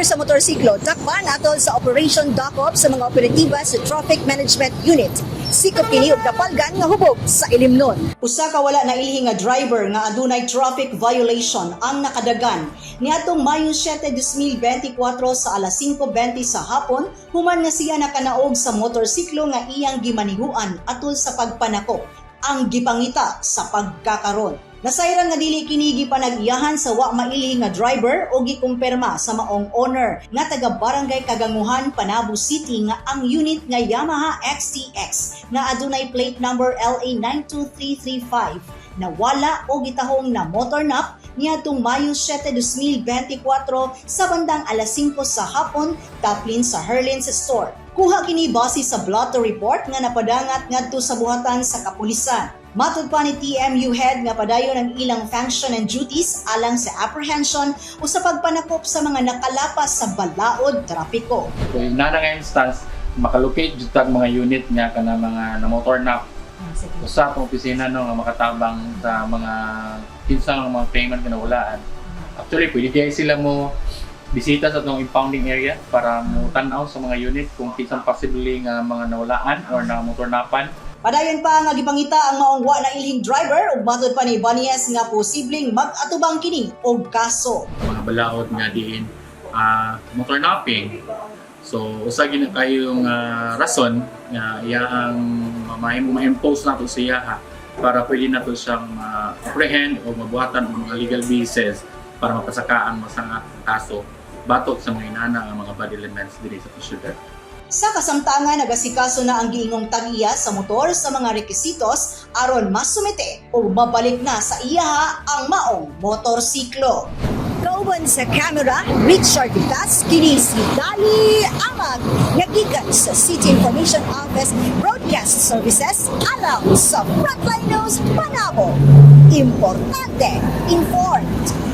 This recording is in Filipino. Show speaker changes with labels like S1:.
S1: sa motorsiklo, dakpan atol sa Operation Dakop sa mga operatiba sa Traffic Management Unit. Sikop kini og napalgan nga hubog sa ilimnon. Usa ka wala na ilhi nga driver nga adunay traffic violation ang nakadagan niadtong Mayo 7, 2024 sa alas 5:20 sa hapon human nga siya nakanaog sa motorsiklo nga iyang gimanihuan atol sa pagpanakop ang gipangita sa pagkakaron. Nasayran nga dili kini gipanag-iyahan sa wa mailhi nga driver o gikumpirma sa maong owner nga taga Barangay Kaganguhan, Panabo City nga ang unit nga Yamaha XTX nga adunay plate number LA92335 na wala o gitahong na motor nap niadtong Mayo 7, 2024 sa bandang alas 5 sa hapon taplin sa Herlin's store. Kuha kini base sa blotter report nga napadangat ngadto sa buhatan sa kapulisan. Matud pa ni TMU head nga padayon ang ilang function and duties alang sa apprehension o sa pagpanakop sa mga nakalapas sa balaod trapiko.
S2: So, yung nga instance, makalocate jud tag mga unit nga kana mga na motor nap. Usa tong opisina no nga makatabang sa mga kinsang mga payment nga nawalaan. Actually, pwede kaya sila mo bisita sa itong impounding area para mo tan-aw sa mga unit kung kinsang possibly nga mga nawalaan or na motor napan.
S1: Padayon pa nga gipangita ang maong wa na ilhing driver ug matud pa ni Banies nga posibleng mag-atubang kini og kaso.
S2: Mga balaod nga diin motor napping. So usa gina kayong rason nga iyang ma-impose nato sa iya para pwede nato siyang apprehend o mabuhatan og mga legal basis para mapasakaan masangat kaso batok sa mga inana ang mga body elements diri sa Sugar.
S1: Sa kasamtangan, nagasikaso na ang giingong tag-iya sa motor sa mga rekisitos aron masumite o mabalik na sa iyaha ang maong motorsiklo. Kauban sa camera, Richard Vitas, kini si Dali Amag, nagikan sa City Information Office Broadcast Services alang sa Frontline News Panabo. Importante, informed.